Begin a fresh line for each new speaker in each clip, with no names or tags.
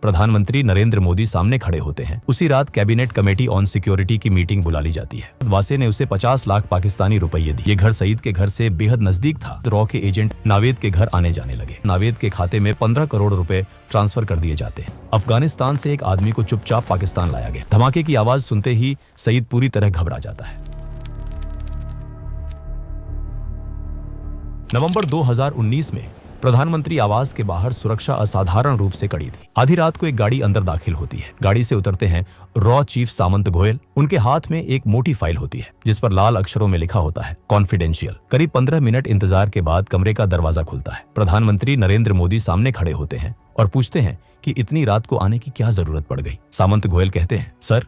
प्रधानमंत्री नरेंद्र मोदी सामने खड़े होते हैं। उसी रात कैबिनेट कमेटी ऑन सिक्योरिटी की मीटिंग बुला ली जाती है। वासे ने उसे 50 लाख पाकिस्तानी रुपये दिए। ये घर सईद के घर से बेहद नजदीक था। रॉ के एजेंट नावेद के घर आने जाने लगे। नावेद के खाते में 15 करोड़ रुपए ट्रांसफर कर दिए जाते हैं। अफगानिस्तान से एक आदमी को चुपचाप पाकिस्तान लाया गया। धमाके की आवाज सुनते ही सईद पूरी तरह घबरा जाता है। नवंबर 2019 में प्रधानमंत्री आवास के बाहर सुरक्षा असाधारण रूप से कड़ी थी। आधी रात को एक गाड़ी अंदर दाखिल होती है। गाड़ी से उतरते हैं रॉ चीफ सामंत गोयल। उनके हाथ में एक मोटी फाइल होती है जिस पर लाल अक्षरों में लिखा होता है कॉन्फिडेंशियल। करीब 15 मिनट इंतजार के बाद कमरे का दरवाजा खुलता है। प्रधानमंत्री नरेंद्र मोदी सामने खड़े होते हैं और पूछते हैं कि इतनी रात को आने की क्या जरूरत पड़ गई। सामंत गोयल कहते हैं, सर,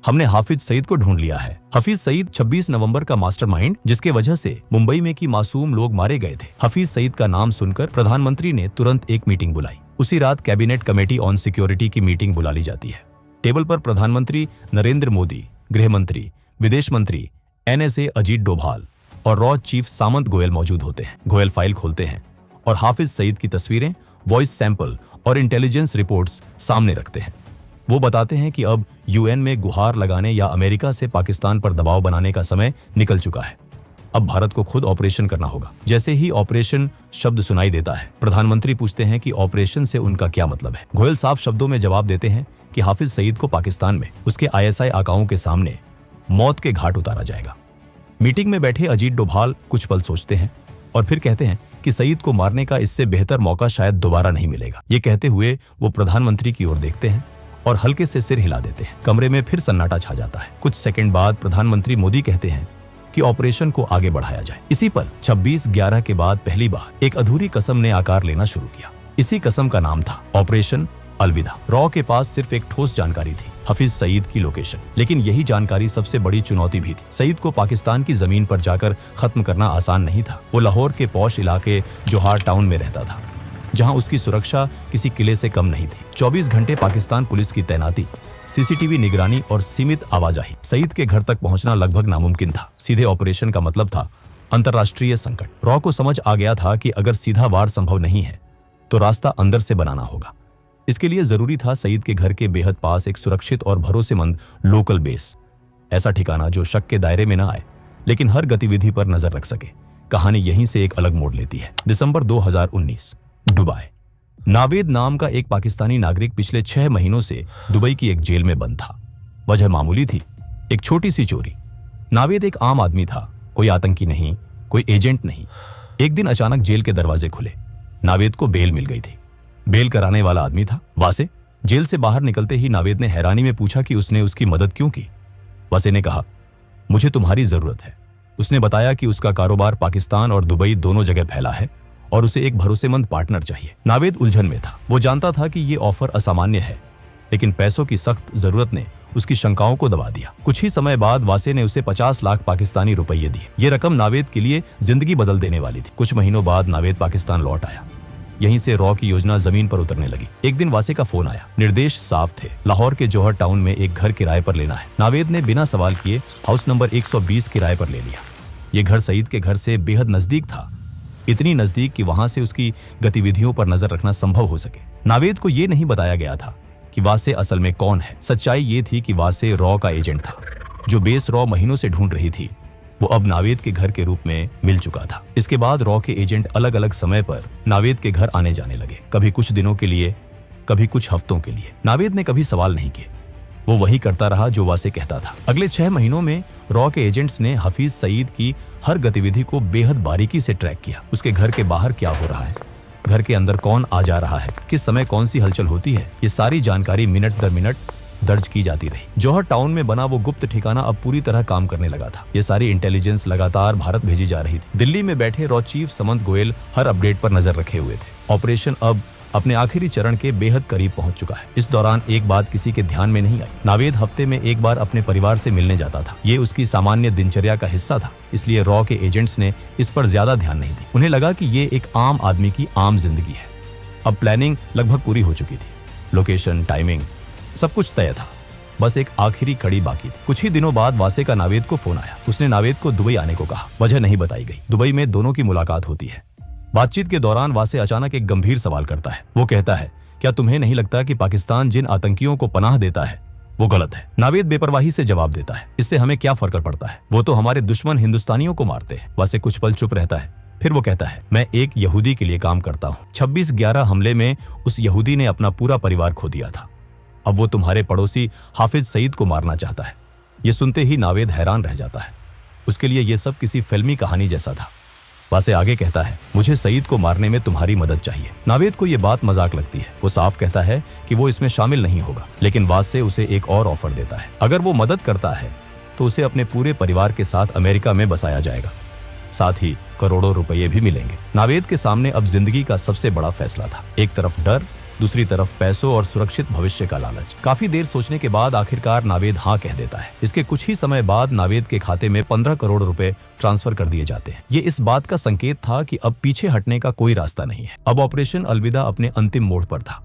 हमने हाफिज सईद को ढूंढ लिया है। हफीज सईद 26 नवंबर का मास्टरमाइंड, जिसके वजह से मुंबई में की मासूम लोग मारे गए थे। हफीज सईद का नाम सुनकर प्रधानमंत्री ने तुरंत एक मीटिंग बुलाई। उसी रात कैबिनेट कमेटी ऑन सिक्योरिटी की मीटिंग बुला ली जाती है। टेबल पर प्रधानमंत्री नरेंद्र मोदी, गृह मंत्री, विदेश मंत्री, NSA अजीत डोभाल और रॉ चीफ सामंत गोयल मौजूद होते हैं। गोयल फाइल खोलते हैं और हाफिज सईद की तस्वीरें, वॉइस सैंपल और इंटेलिजेंस रिपोर्ट्स सामने रखते हैं। वो बताते हैं कि अब UN में गुहार लगाने या अमेरिका से पाकिस्तान पर दबाव बनाने का समय निकल चुका है। अब भारत को खुद ऑपरेशन करना होगा। जैसे ही ऑपरेशन शब्द सुनाई देता है, प्रधानमंत्री पूछते हैं कि ऑपरेशन से उनका क्या मतलब है। गोयल साफ शब्दों में जवाब देते हैं कि हाफिज सईद को पाकिस्तान में उसके ISI आकाओं के सामने मौत के घाट उतारा जाएगा। मीटिंग में बैठे अजीत डोभाल कुछ पल सोचते हैं और फिर कहते हैं कि सईद को मारने का इससे बेहतर मौका शायद दोबारा नहीं मिलेगा। ये कहते हुए वो प्रधानमंत्री की ओर देखते हैं और हल्के से सिर हिला देते हैं। कमरे में फिर सन्नाटा छा जाता है। कुछ सेकंड बाद प्रधानमंत्री मोदी कहते हैं कि ऑपरेशन को आगे बढ़ाया जाए। इसी पर 26/11 के बाद पहली बार एक अधूरी कसम ने आकार लेना शुरू किया। इसी कसम का नाम था ऑपरेशन अलविदा। रॉ के पास सिर्फ एक ठोस जानकारी थी, हफीज सईद की लोकेशन। लेकिन यही जानकारी सबसे बड़ी चुनौती भी थी। सईद को पाकिस्तान की जमीन पर जाकर खत्म करना आसान नहीं था। वो लाहौर के पॉश इलाके जोहार टाउन में रहता था, जहां उसकी सुरक्षा किसी किले से कम नहीं थी। 24 घंटे पाकिस्तान पुलिस की तैनाती, CCTV निगरानी और सीमित आवाजाही। सईद के घर तक पहुंचना लगभग नामुमकिन था। सीधे ऑपरेशन का मतलब था अंतर्राष्ट्रीय संकट। रॉ को समझ आ गया था कि अगर सीधा वार संभव नहीं है तो रास्ता अंदर से बनाना होगा। इसके लिए जरूरी था सईद के घर के बेहद पास एक सुरक्षित और भरोसेमंद लोकल बेस। ऐसा ठिकाना जो शक के दायरे में न आए लेकिन हर गतिविधि पर नजर रख सके। कहानी यहीं से एक अलग मोड़ लेती है। दिसंबर 2019, दुबई। नावेद नाम का एक पाकिस्तानी नागरिक पिछले 6 महीनों से दुबई की एक जेल में बंद था। वजह मामूली थी, एक छोटी सी चोरी। नावेद एक आम आदमी था, कोई आतंकी नहीं, कोई एजेंट नहीं। एक दिन अचानक जेल के दरवाजे खुले। नावेद को बेल मिल गई थी। बेल कराने वाला आदमी था वासे। जेल से बाहर निकलते ही नावेद ने हैरानी में पूछा कि उसने उसकी मदद क्यों की। वासे ने कहा, मुझे तुम्हारी जरूरत है। उसने बताया कि उसका कारोबार पाकिस्तान और दुबई दोनों जगह फैला है और उसे एक भरोसेमंद पार्टनर चाहिए। नावेद उलझन में था। वो जानता था कि ये ऑफर असामान्य है, लेकिन पैसों की सख्त जरूरत ने उसकी शंकाओं को दबा दिया। कुछ ही समय बाद वासे ने उसे 50 लाख पाकिस्तानी रुपये दिए। ये रकम नावेद के लिए जिंदगी बदल देने वाली थी। कुछ महीनों बाद नावेद पाकिस्तान लौट आया। यहीं से रॉ की योजना जमीन पर उतरने लगी। एक दिन वासे का फोन आया। निर्देश साफ थे, लाहौर के जौहर टाउन में एक घर किराए पर लेना है। नावेद ने बिना सवाल किए हाउस नंबर 120 किराए पर ले लिया। ये घर सईद के घर से बेहद नजदीक था, इतनी नजदीक कि वहां से उसकी गतिविधियों पर नजर रखना संभव हो सके। नावेद को यह नहीं बताया गया था कि वासे असल में कौन है। सच्चाई ये थी कि वासे रॉ का एजेंट था। जो बेस रॉ महीनों से ढूंढ रही थी वो अब नावेद के घर के रूप में मिल चुका था। इसके बाद रॉ के एजेंट अलग अलग समय पर नावेद के घर आने जाने लगे, कभी कुछ दिनों के लिए, कभी कुछ हफ्तों के लिए। नावेद ने कभी सवाल नहीं किए, वो वही करता रहा जो वासे कहता था। अगले 6 महीनों में रॉ के एजेंट्स ने हफीज सईद की हर गतिविधि को बेहद बारीकी से ट्रैक किया। उसके घर के बाहर क्या हो रहा है, घर के अंदर कौन आ जा रहा है, किस समय कौन सी हलचल होती है, ये सारी जानकारी मिनट दर मिनट दर्ज की जाती रही। जौहर टाउन में बना वो गुप्त ठिकाना अब पूरी तरह काम करने लगा था। ये सारी इंटेलिजेंस लगातार भारत भेजी जा रही थी। दिल्ली में बैठे रॉ चीफ सामंत गोयल हर अपडेट पर नजर रखे हुए थे। ऑपरेशन अब अपने आखिरी चरण के बेहद करीब पहुंच चुका है। इस दौरान एक बात किसी के ध्यान में नहीं आई। नावेद हफ्ते में एक बार अपने परिवार से मिलने जाता था। ये उसकी सामान्य दिनचर्या का हिस्सा था, इसलिए रॉ के एजेंट्स ने इस पर ज्यादा ध्यान नहीं दी। उन्हें लगा कि ये एक आम आदमी की आम जिंदगी है। अब प्लानिंग लगभग पूरी हो चुकी थी। लोकेशन, टाइमिंग, सब कुछ तय था। बस एक आखिरी कड़ी बाकी थी। कुछ ही दिनों बाद वासे का नावेद को फोन आया। उसने नावेद को दुबई आने को कहा। वजह नहीं बताई गई। दुबई में दोनों की मुलाकात होती है। बातचीत के दौरान वासे अचानक एक गंभीर सवाल करता है। वो कहता है क्या तुम्हें नहीं लगता कि पाकिस्तान जिन आतंकियों को पनाह देता है वो गलत है? नावेद बेपरवाही से जवाब देता है, इससे हमें क्या फर्क पड़ता है, वो तो हमारे दुश्मन हिंदुस्तानियों को मारते हैं। वासे कुछ पल चुप रहता है, फिर वो कहता है, मैं एक यहूदी के लिए काम करता हूँ। 26/11 हमले में उस यहूदी ने अपना पूरा परिवार खो दिया था। अब वो तुम्हारे पड़ोसी हाफिज सईद को मारना चाहता है। ये सुनते ही नावेद हैरान रह जाता है। उसके लिए ये सब किसी फिल्मी कहानी जैसा था। वासे आगे कहता है, मुझे सईद को मारने में तुम्हारी मदद चाहिए। नावेद को ये बात मजाक लगती है। वो साफ कहता है कि वो इसमें शामिल नहीं होगा, लेकिन वासे उसे एक और ऑफर देता है। अगर वो मदद करता है तो उसे अपने पूरे परिवार के साथ अमेरिका में बसाया जाएगा, साथ ही करोड़ों रुपये भी मिलेंगे। नावेद के सामने अब जिंदगी का सबसे बड़ा फैसला था। एक तरफ डर, दूसरी तरफ पैसों और सुरक्षित भविष्य का लालच। काफी देर सोचने के बाद आखिरकार नावेद हाँ कह देता है। इसके कुछ ही समय बाद नावेद के खाते में 15 करोड़ रुपए ट्रांसफर कर दिए जाते हैं। ये इस बात का संकेत था कि अब पीछे हटने का कोई रास्ता नहीं है। अब ऑपरेशन अलविदा अपने अंतिम मोड़ पर था।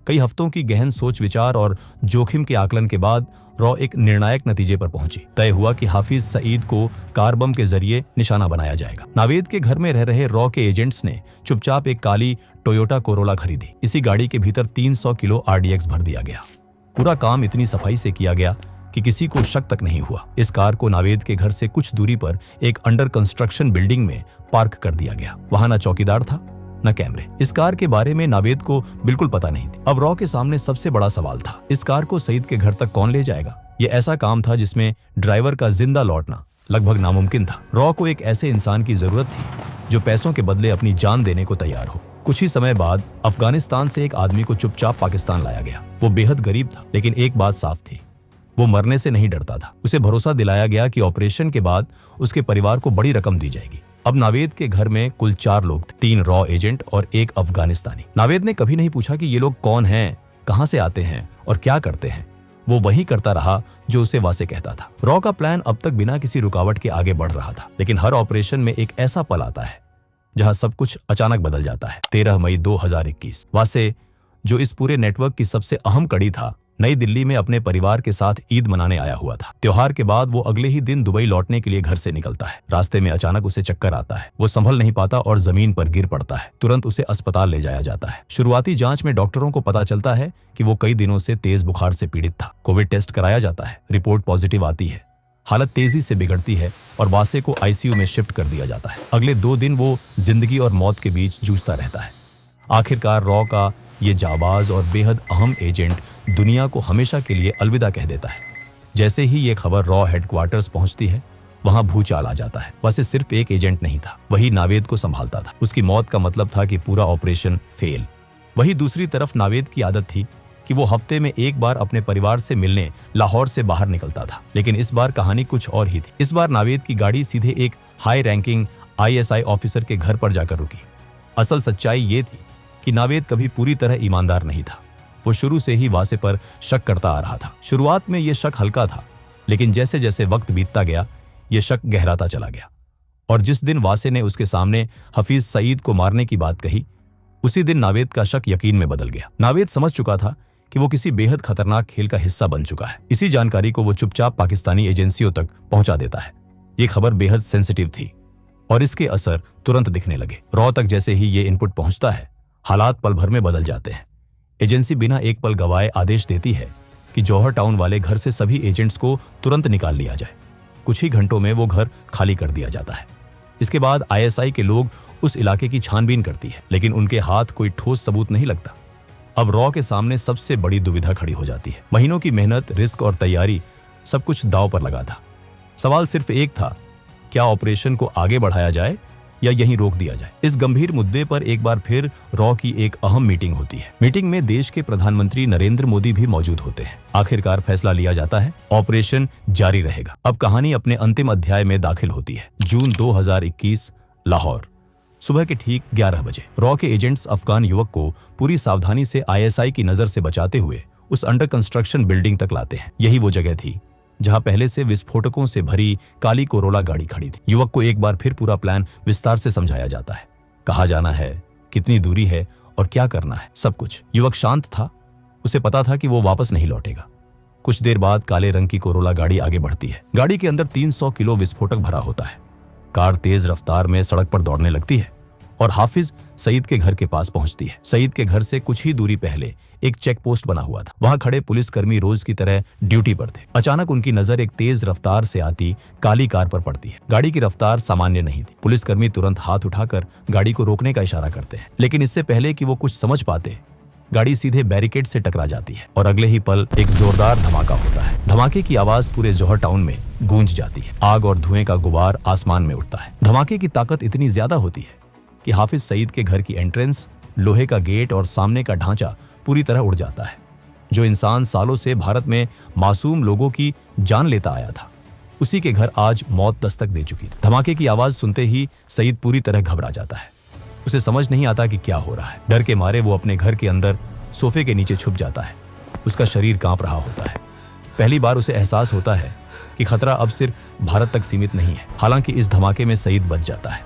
कई हफ्तों की गहन सोच विचार और जोखिम के आकलन के बाद रॉ एक निर्णायक नतीजे पर पहुंची। तय हुआ कि हाफिज सईद को कार बम के जरिए निशाना बनाया जाएगा। नावेद के घर में रह रहे रॉ के एजेंट्स ने चुपचाप एक काली टोयोटा कोरोला खरीदी। इसी गाड़ी के भीतर 300 किलो RDX भर दिया गया। पूरा काम इतनी सफाई से किया गया कि किसी को शक तक नहीं हुआ। इस कार को नावेद के घर से कुछ दूरी पर एक अंडर कंस्ट्रक्शन बिल्डिंग में पार्क कर दिया गया। वहां न चौकीदार था न कैमरे। इस कार के बारे में नावेद को बिल्कुल पता नहीं थी। अब रॉ के सामने सबसे बड़ा सवाल था, इस कार को सईद के घर तक कौन ले जाएगा? ये ऐसा काम था जिसमें ड्राइवर का जिंदा लौटना लगभग नामुमकिन था। रॉ को एक ऐसे इंसान की जरूरत थी जो पैसों के बदले अपनी जान देने को तैयार हो। कुछ ही समय बाद अफगानिस्तान से एक आदमी को चुपचाप पाकिस्तान लाया गया। वो बेहद गरीब था, लेकिन एक बात साफ थी, वो मरने से नहीं डरता था। उसे भरोसा दिलाया गया कि ऑपरेशन के बाद उसके परिवार को बड़ी रकम दी जाएगी। अब नावेद के घर में कुल 4 लोग थे, 3 रॉ एजेंट और 1 अफगानिस्तानी। नावेद ने कभी नहीं पूछा कि ये लोग कौन हैं, कहां से आते हैं और क्या करते हैं। वो वही करता रहा जो उसे वासे कहता था। रॉ का प्लान अब तक बिना किसी रुकावट के आगे बढ़ रहा था, लेकिन हर ऑपरेशन में एक ऐसा पल आता है जहां सब कुछ अचानक बदल जाता है। 13 मई 2021 वासे, जो इस पूरे नेटवर्क की सबसे अहम कड़ी था, नई दिल्ली में अपने परिवार के साथ ईद मनाने आया हुआ था। त्योहार के बाद वो अगले ही दिन दुबई लौटने के लिए घर से निकलता है। रास्ते में अचानक उसे चक्कर आता है। वो संभल नहीं पाता और जमीन पर गिर पड़ता है। तुरंत उसे अस्पताल ले जाया जाता है। शुरुआती जांच में डॉक्टरों को पता चलता है कि वो कई दिनों से तेज बुखार से पीड़ित था। कोविड टेस्ट कराया जाता है, रिपोर्ट पॉजिटिव आती है। हालत तेजी से बिगड़ती है और वासे को ICU में शिफ्ट कर दिया जाता है। अगले 2 दिन वो जिंदगी और मौत के बीच जूझता रहता है। आखिरकार रॉ का ये जाबाज और बेहद अहम एजेंट दुनिया को हमेशा के लिए अलविदा कह देता है। जैसे ही ये खबर रॉ हेडक्वार्टर्स पहुंचती है, वहां भूचाल आ जाता है। वैसे सिर्फ एक एजेंट नहीं था, वही नावेद को संभालता था। उसकी मौत का मतलब था कि पूरा ऑपरेशन फेल। वही दूसरी तरफ नावेद की आदत थी कि वो हफ्ते में एक बार अपने परिवार से मिलने लाहौर से बाहर निकलता था। लेकिन इस बार कहानी कुछ और ही थी। इस बार नावेद की गाड़ी सीधे एक हाई रैंकिंग ISI ऑफिसर के घर पर जाकर रुकी। असल सच्चाई ये थी कि नावेद कभी पूरी तरह ईमानदार नहीं था। वो शुरू से ही वासे पर शक करता आ रहा था। शुरुआत में ये शक हल्का था, लेकिन जैसे जैसे वक्त बीतता गया, ये शक गहराता चला गया। और जिस दिन वासे ने उसके सामने हफीज सईद को मारने की बात कही, उसी दिन नावेद का शक यकीन में बदल गया। नावेद समझ चुका था कि वो किसी बेहद खतरनाक खेल का हिस्सा बन चुका है। इसी जानकारी को वो चुपचाप पाकिस्तानी एजेंसियों तक पहुंचा देता है। ये खबर बेहद सेंसिटिव थी और इसके असर तुरंत दिखने लगे। रॉ तक जैसे ही ये इनपुट पहुंचता है, हालात पल भर में बदल जाते हैं। एजेंसी बिना एक पल गवाए आदेश देती है कि जौहर टाउन वाले घर से सभी एजेंट्स को तुरंत निकाल लिया जाए। कुछ ही घंटों में वो घर खाली कर दिया जाता है। इसके बाद ISI के लोग उस इलाके की छानबीन करती है, लेकिन उनके हाथ कोई ठोस सबूत नहीं लगता। अब रॉ के सामने सबसे बड़ी दुविधा खड़ी हो जाती है। महीनों की मेहनत, रिस्क और तैयारी, सब कुछ दांव पर लगा था। सवाल सिर्फ एक था, क्या ऑपरेशन को आगे बढ़ाया जाए या यहीं रोक दिया जाए। इस गंभीर मुद्दे पर एक बार फिर रॉ की एक अहम मीटिंग होती है। मीटिंग में देश के प्रधानमंत्री नरेंद्र मोदी भी मौजूद होते हैं। आखिरकार फैसला लिया जाता है, ऑपरेशन जारी रहेगा। अब कहानी अपने अंतिम अध्याय में दाखिल होती है। जून 2021, लाहौर, सुबह के ठीक 11 बजे। रॉ के एजेंट्स अफगान युवक को पूरी सावधानी से ISI की नजर से बचाते हुए उस अंडर कंस्ट्रक्शन बिल्डिंग तक लाते हैं। यही वो जगह थी जहां पहले से विस्फोटकों से भरी काली कोरोला गाड़ी खड़ी थी। युवक को एक बार फिर पूरा प्लान विस्तार से समझाया जाता है। कहाँ जाना है, कितनी दूरी है और क्या करना है, सब कुछ। युवक शांत था, उसे पता था कि वो वापस नहीं लौटेगा। कुछ देर बाद काले रंग की कोरोला गाड़ी आगे बढ़ती है। गाड़ी के अंदर 300 किलो विस्फोटक भरा होता है। कार तेज रफ्तार में सड़क पर दौड़ने लगती है और हाफिज सईद के घर के पास पहुंचती है। सईद के घर से कुछ ही दूरी पहले एक चेक पोस्ट बना हुआ था। वहां खड़े पुलिसकर्मी रोज की तरह ड्यूटी पर थे। अचानक उनकी नजर एक तेज रफ्तार से आती काली कार पर पड़ती है। गाड़ी की रफ्तार सामान्य नहीं थी। पुलिसकर्मी तुरंत हाथ उठाकर गाड़ी को रोकने का इशारा करते हैं, लेकिन इससे पहले कि वो कुछ समझ पाते गाड़ी सीधे बैरिकेड से टकरा जाती है और अगले ही पल एक जोरदार धमाका होता है। धमाके की आवाज पूरे जौहर टाउन में गूंज जाती है। आग और धुएं का गुबार आसमान में उठता है। धमाके की ताकत इतनी ज्यादा होती है कि हाफिज सईद के घर की एंट्रेंस, लोहे का गेट और सामने का ढांचा पूरी तरह उड़ जाता है। जो इंसान सालों से भारत में मासूम लोगों की जान लेता आया था, उसी के घर आज मौत दस्तक दे चुकी थी। धमाके की आवाज सुनते ही सईद पूरी तरह घबरा जाता है। उसे समझ नहीं आता कि क्या हो रहा है। डर के मारे वो अपने घर के अंदर सोफे के नीचे छुप जाता है। उसका शरीर कांप रहा होता है। पहली बार उसे एहसास होता है कि खतरा अब सिर्फ भारत तक सीमित नहीं है। हालांकि इस धमाके में सईद बच जाता है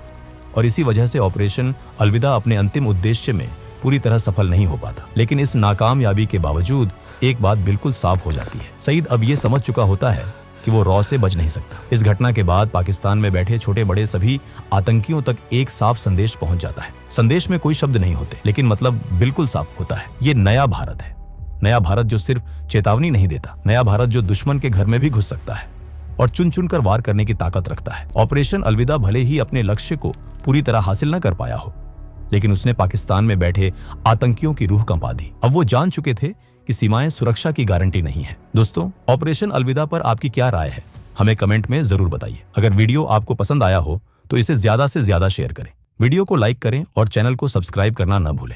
और इसी वजह से ऑपरेशन अलविदा अपने अंतिम उद्देश्य में पूरी तरह सफल नहीं हो पाता। लेकिन इस नाकामयाबी के बावजूद एक बात बिल्कुल साफ हो जाती है। सईद अब ये समझ चुका होता है कि वो रॉ से बच नहीं सकता। इस घटना के बाद पाकिस्तान में बैठे छोटे बड़े सभी आतंकियों तक एक साफ संदेश पहुंच जाता है। संदेश में कोई शब्द नहीं होते, लेकिन मतलब बिल्कुल साफ होता है। ये नया भारत है। नया भारत जो सिर्फ चेतावनी नहीं देता, नया भारत जो दुश्मन के घर में भी घुस सकता है और चुन चुन कर वार करने की ताकत रखता है। ऑपरेशन अलविदा भले ही अपने लक्ष्य को पूरी तरह हासिल न कर पाया हो, लेकिन उसने पाकिस्तान में बैठे आतंकियों की रूह कंपा दी। अब वो जान चुके थे कि सीमाएं सुरक्षा की गारंटी नहीं है। दोस्तों, ऑपरेशन अलविदा पर आपकी क्या राय है, हमें कमेंट में जरूर बताइए। अगर वीडियो आपको पसंद आया हो तो इसे ज्यादा से ज्यादा शेयर करें, वीडियो को लाइक करें और चैनल को सब्सक्राइब करना न भूलें।